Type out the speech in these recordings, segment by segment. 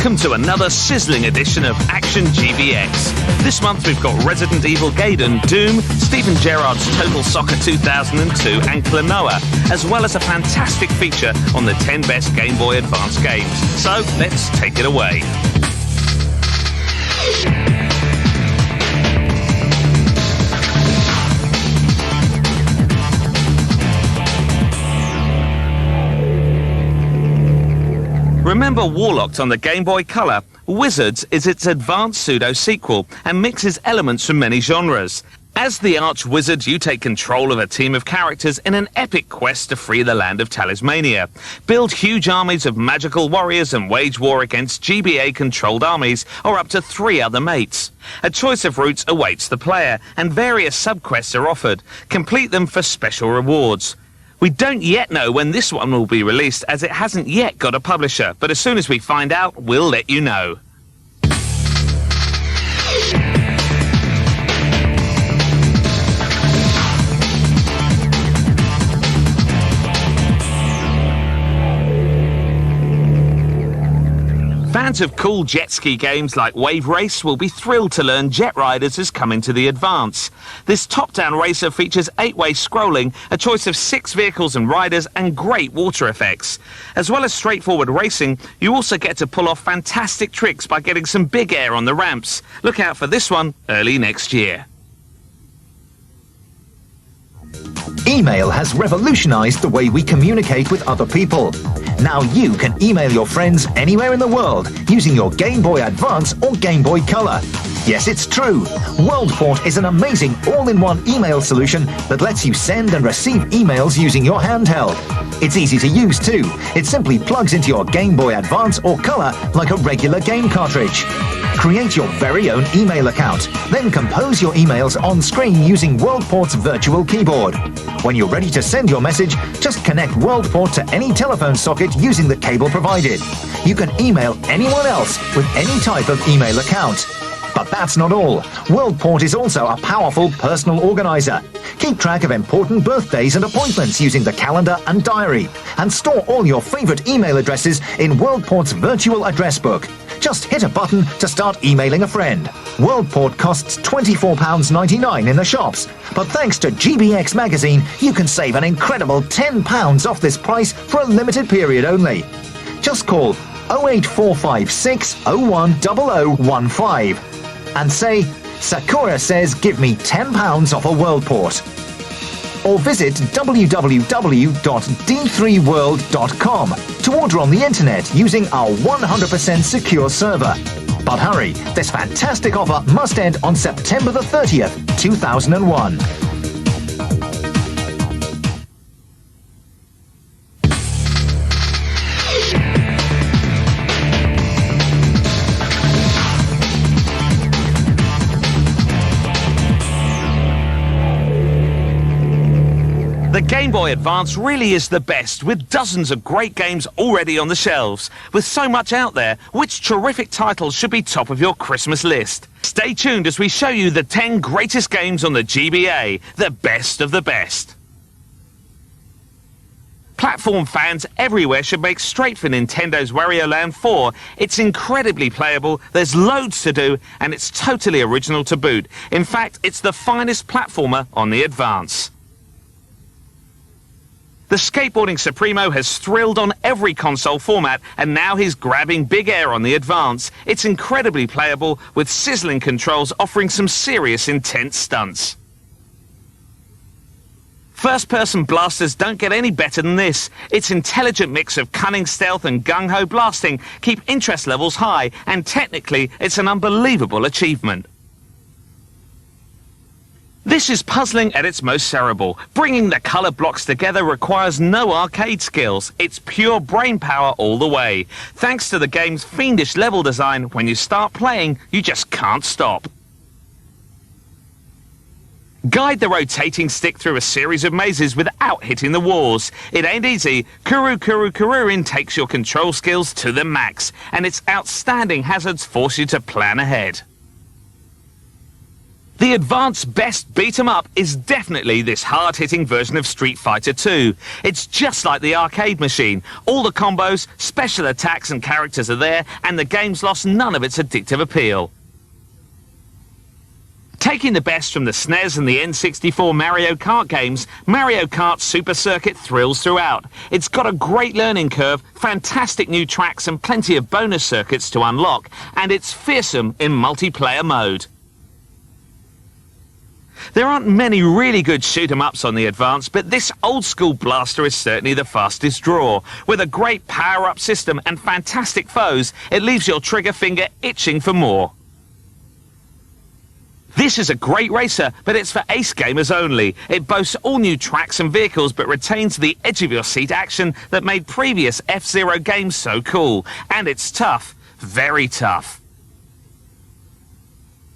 Welcome to another sizzling edition of Action GBX. This month we've got Resident Evil Gaiden, Doom, Steven Gerrard's Total Soccer 2002 and Klonoa, as well as a fantastic feature on the 10 best Game Boy Advance games. So let's take it away. Remember Warlocked on the Game Boy Color? Wizards is its advanced pseudo-sequel and mixes elements from many genres. As the Arch-Wizard, you take control of a team of characters in an epic quest to free the land of Talismania. Build huge armies of magical warriors and wage war against GBA-controlled armies or up to 3 other mates. A choice of routes awaits the player, and various sub-quests are offered. Complete them for special rewards. We don't yet know when this one will be released, as it hasn't yet got a publisher, but as soon as we find out, we'll let you know. Fans of cool jet ski games like Wave Race will be thrilled to learn Jet Riders is coming to the Advance. This top-down racer features 8-way scrolling, a choice of 6 vehicles and riders, and great water effects. As well as straightforward racing, you also get to pull off fantastic tricks by getting some big air on the ramps. Look out for this one early next year. Email has revolutionized the way we communicate with other people. Now you can email your friends anywhere in the world using your Game Boy Advance or Game Boy Color. Yes, it's true. WorldPort is an amazing all-in-one email solution that lets you send and receive emails using your handheld. It's easy to use too. It simply plugs into your Game Boy Advance or Color like a regular game cartridge. Create your very own email account, then compose your emails on screen using WorldPort's virtual keyboard. When you're ready to send your message, just connect WorldPort to any telephone socket using the cable provided. You can email anyone else with any type of email account. But that's not all. WorldPort is also a powerful personal organizer. Keep track of important birthdays and appointments using the calendar and diary, and store all your favorite email addresses in WorldPort's virtual address book. Just hit a button to start emailing a friend. WorldPort costs £24.99 in the shops, but thanks to GBX Magazine, you can save an incredible £10 off this price for a limited period only. Just call 08456 010015 and say, Sakura says give me £10 off a WorldPort. Or visit www.d3world.com to order on the internet using our 100% secure server. But hurry, this fantastic offer must end on September the 30th, 2001. The Game Boy Advance really is the best, with dozens of great games already on the shelves. With so much out there, which terrific titles should be top of your Christmas list? Stay tuned as we show you the 10 greatest games on the GBA, the best of the best. Platform fans everywhere should make straight for Nintendo's Wario Land 4. It's incredibly playable, there's loads to do, and it's totally original to boot. In fact, it's the finest platformer on the Advance. The skateboarding Supremo has thrilled on every console format, and now he's grabbing big air on the Advance. It's incredibly playable, with sizzling controls offering some serious intense stunts. First-person blasters don't get any better than this. Its intelligent mix of cunning stealth and gung-ho blasting keep interest levels high, and technically it's an unbelievable achievement. This is puzzling at its most cerebral. Bringing the colour blocks together requires no arcade skills. It's pure brain power all the way. Thanks to the game's fiendish level design, when you start playing, you just can't stop. Guide the rotating stick through a series of mazes without hitting the walls. It ain't easy. Kururin takes your control skills to the max, and its outstanding hazards force you to plan ahead. The Advance's best beat-em-up is definitely this hard-hitting version of Street Fighter 2. It's just like the arcade machine. All the combos, special attacks and characters are there, and the game's lost none of its addictive appeal. Taking the best from the SNES and the N64 Mario Kart games, Mario Kart Super Circuit thrills throughout. It's got a great learning curve, fantastic new tracks and plenty of bonus circuits to unlock, and it's fearsome in multiplayer mode. There aren't many really good shoot-em-ups on the Advance, but this old-school blaster is certainly the fastest draw. With a great power-up system and fantastic foes, it leaves your trigger finger itching for more. This is a great racer, but it's for ace gamers only. It boasts all new tracks and vehicles, but retains the edge-of-your-seat action that made previous F-Zero games so cool. And it's tough. Very tough.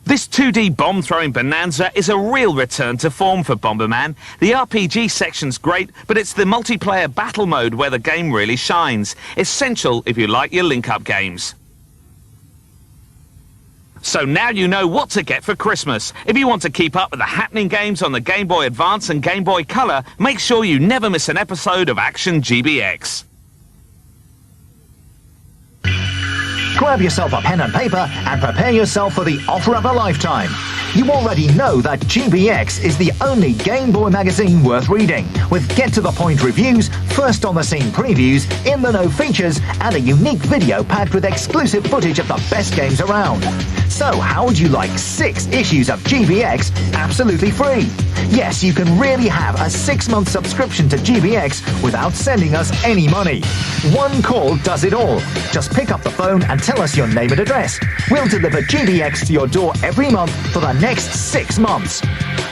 This 2D bomb-throwing bonanza is a real return to form for Bomberman. The RPG section's great, but it's the multiplayer battle mode where the game really shines. Essential if you like your link-up games. So now you know what to get for Christmas. If you want to keep up with the happening games on the Game Boy Advance and Game Boy Color, make sure you never miss an episode of Action GBX. Grab yourself a pen and paper and prepare yourself for the offer of a lifetime. You already know that GBX is the only Game Boy magazine worth reading, with get-to-the-point reviews, first-on-the-scene previews, in-the-know features, and a unique video packed with exclusive footage of the best games around. So how would you like 6 issues of GBX absolutely free? Yes, you can really have a 6-month subscription to GBX without sending us any money. One call does it all. Just pick up the phone and tell us your name and address. We'll deliver GBX to your door every month for the next 6 months.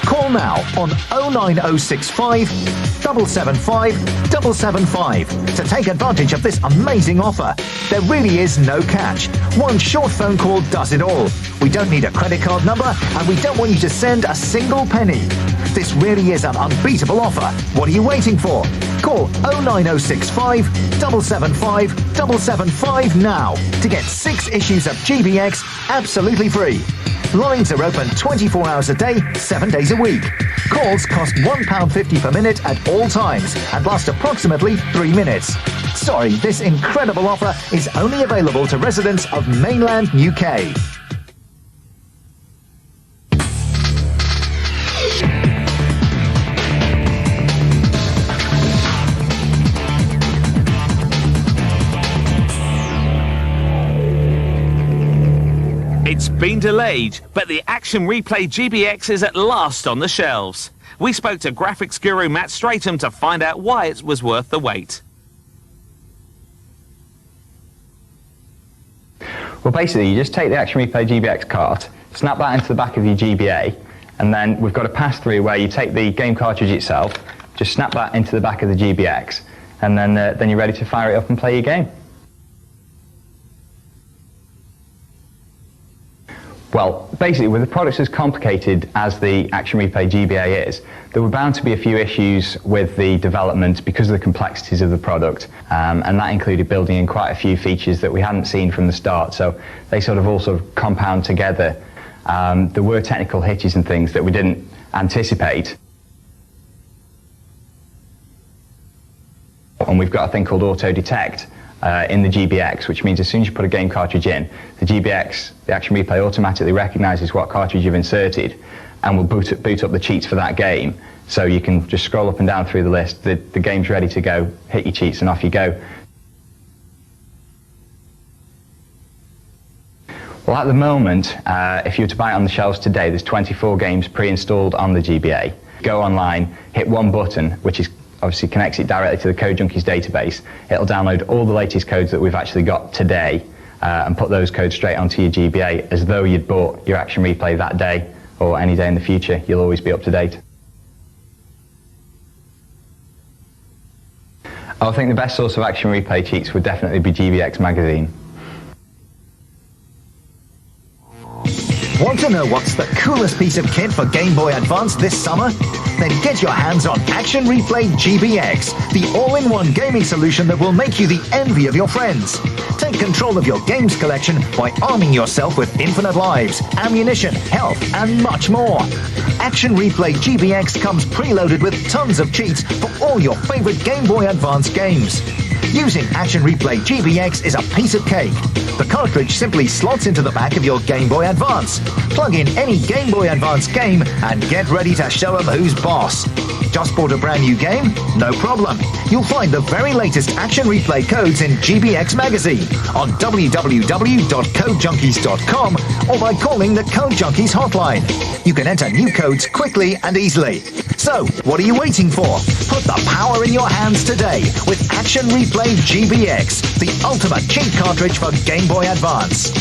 Call now on 09065 775 775 to take advantage of this amazing offer. There really is no catch. One short phone call does it all. We don't need a credit card number, and we don't want you to send a single penny. This really is an unbeatable offer. What are you waiting for? Call 09065 775 775 now to get 6 issues of GBX absolutely free. Lines are open 24 hours a day, 7 days a week. Calls cost £1.50 per minute at all times and last approximately 3 minutes. Sorry, this incredible offer is only available to residents of mainland UK. It's been delayed, but the Action Replay GBX is at last on the shelves. We spoke to graphics guru Matt Stratham to find out why it was worth the wait. Well, basically, you just take the Action Replay GBX cart, snap that into the back of your GBA, and then we've got a pass-through where you take the game cartridge itself, just snap that into the back of the GBX, and then you're ready to fire it up and play your game. Well, basically, with a product as complicated as the Action Replay GBA is, there were bound to be a few issues with the development because of the complexities of the product, and that included building in quite a few features that we hadn't seen from the start, so they sort of compound together. There were technical hitches and things that we didn't anticipate. And we've got a thing called auto detect in the GBX, which means as soon as you put a game cartridge in, the GBX, the Action Replay, automatically recognises what cartridge you've inserted and will boot up the cheats for that game. So you can just scroll up and down through the list, the game's ready to go, hit your cheats and off you go. Well, at the moment, if you were to buy it on the shelves today, there's 24 games pre-installed on the GBA. Go online, hit one button, which is obviously connects it directly to the Code Junkies database. It'll download all the latest codes that we've actually got today and put those codes straight onto your GBA as though you'd bought your Action Replay that day or any day in the future. You'll always be up to date. I think the best source of Action Replay cheats would definitely be GBX magazine. Want to know what's the coolest piece of kit for Game Boy Advance this summer? Then get your hands on Action Replay GBX, the all-in-one gaming solution that will make you the envy of your friends. Take control of your games collection by arming yourself with infinite lives, ammunition, health, and much more. Action Replay GBX comes preloaded with tons of cheats for all your favorite Game Boy Advance games. Using Action Replay GBX is a piece of cake. The cartridge simply slots into the back of your Game Boy Advance. Plug in any Game Boy Advance game and get ready to show them who's boss. Just bought a brand new game? No problem. You'll find the very latest Action Replay codes in GBX magazine on www.codejunkies.com or by calling the Code Junkies hotline. You can enter new codes quickly and easily. So, what are you waiting for? Put the power in your hands today with Action Replay GBX, the ultimate cheat cartridge for Game Boy Advance.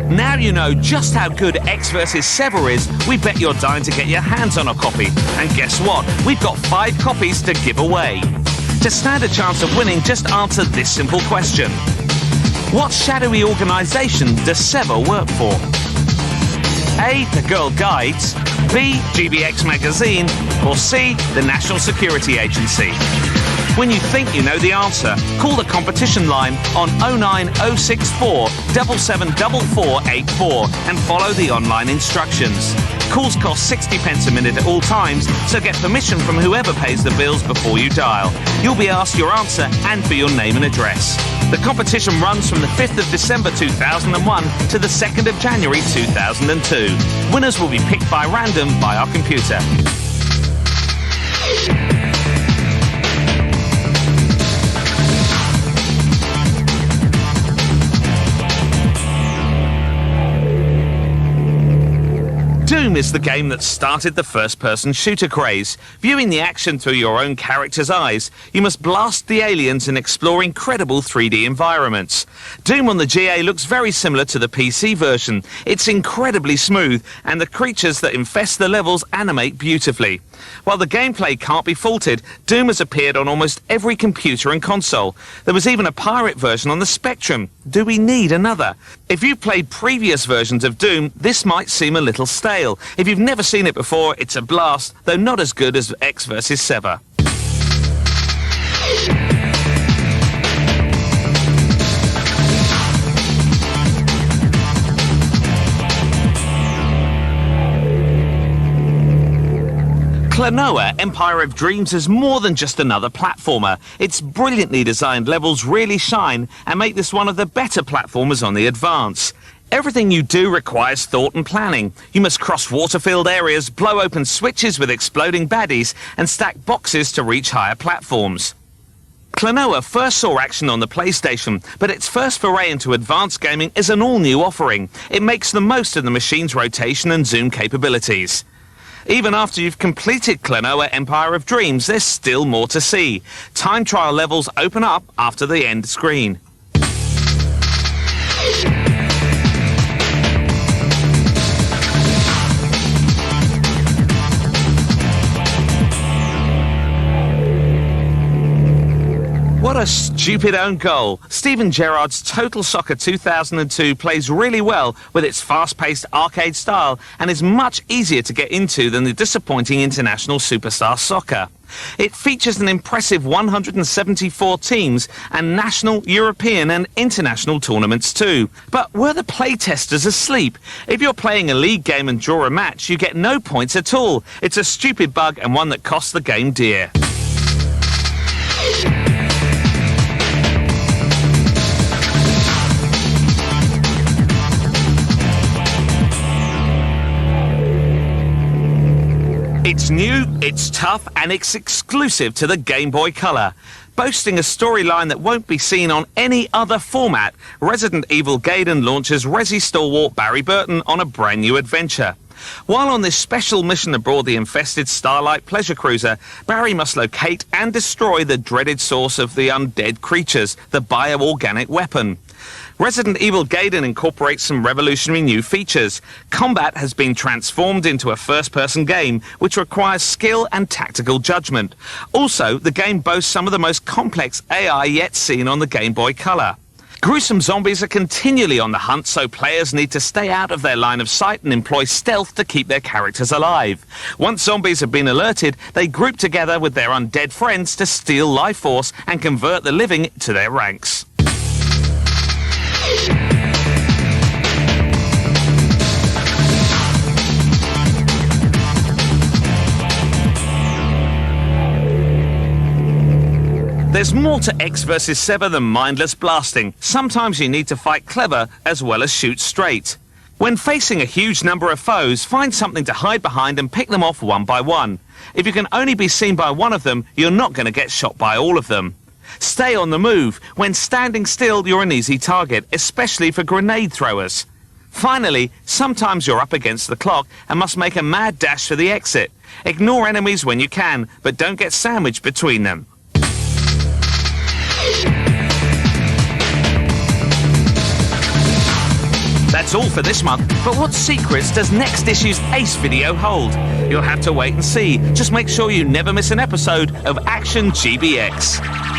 Now you know just how good X vs. Sever is, we bet you're dying to get your hands on a copy. And guess what? We've got 5 copies to give away. To stand a chance of winning, just answer this simple question. What shadowy organisation does Sever work for? A. The Girl Guides, B. GBX Magazine, or C. the National Security Agency? When you think you know the answer, call the competition line on 09064 774484 and follow the online instructions. Calls cost 60 pence a minute at all times, so get permission from whoever pays the bills before you dial. You'll be asked your answer and for your name and address. The competition runs from the 5th of December 2001 to the 2nd of January 2002. Winners will be picked by random by our computer. Doom is the game that started the first-person shooter craze. Viewing the action through your own character's eyes, you must blast the aliens and explore incredible 3D environments. Doom on the GA looks very similar to the PC version. It's incredibly smooth, and the creatures that infest the levels animate beautifully. While the gameplay can't be faulted, Doom has appeared on almost every computer and console. There was even a pirate version on the Spectrum. Do we need another? If you've played previous versions of Doom, this might seem a little stale. If you've never seen it before, it's a blast, though not as good as X vs. Sever. Klonoa, Empire of Dreams is more than just another platformer. Its brilliantly designed levels really shine and make this one of the better platformers on the Advance. Everything you do requires thought and planning. You must cross water-filled areas, blow open switches with exploding baddies, and stack boxes to reach higher platforms. Klonoa first saw action on the PlayStation, but its first foray into advanced gaming is an all-new offering. It makes the most of the machine's rotation and zoom capabilities. Even after you've completed Klonoa Empire of Dreams, there's still more to see. Time trial levels open up after the end screen. What a stupid own goal. Steven Gerrard's Total Soccer 2002 plays really well with its fast-paced arcade style and is much easier to get into than the disappointing International Superstar Soccer. It features an impressive 174 teams and national, European and international tournaments too. But were the playtesters asleep? If you're playing a league game and draw a match, you get no points at all. It's a stupid bug and one that costs the game dear. It's new, it's tough, and it's exclusive to the Game Boy Color. Boasting a storyline that won't be seen on any other format, Resident Evil Gaiden launches Resi stalwart Barry Burton on a brand new adventure. While on this special mission aboard the infested Starlight pleasure cruiser, Barry must locate and destroy the dreaded source of the undead creatures, the bioorganic weapon. Resident Evil Gaiden incorporates some revolutionary new features. Combat has been transformed into a first-person game, which requires skill and tactical judgment. Also, the game boasts some of the most complex AI yet seen on the Game Boy Color. Gruesome zombies are continually on the hunt, so players need to stay out of their line of sight and employ stealth to keep their characters alive. Once zombies have been alerted, they group together with their undead friends to steal life force and convert the living to their ranks. There's more to X vs. 7 than mindless blasting. Sometimes you need to fight clever as well as shoot straight. When facing a huge number of foes, find something to hide behind and pick them off one by one. If you can only be seen by one of them, you're not going to get shot by all of them. Stay on the move. When standing still, you're an easy target, especially for grenade throwers. Finally, sometimes you're up against the clock and must make a mad dash for the exit. Ignore enemies when you can, but don't get sandwiched between them. That's all for this month, but what secrets does next issue's Ace video hold? You'll have to wait and see. Just make sure you never miss an episode of Action GBX.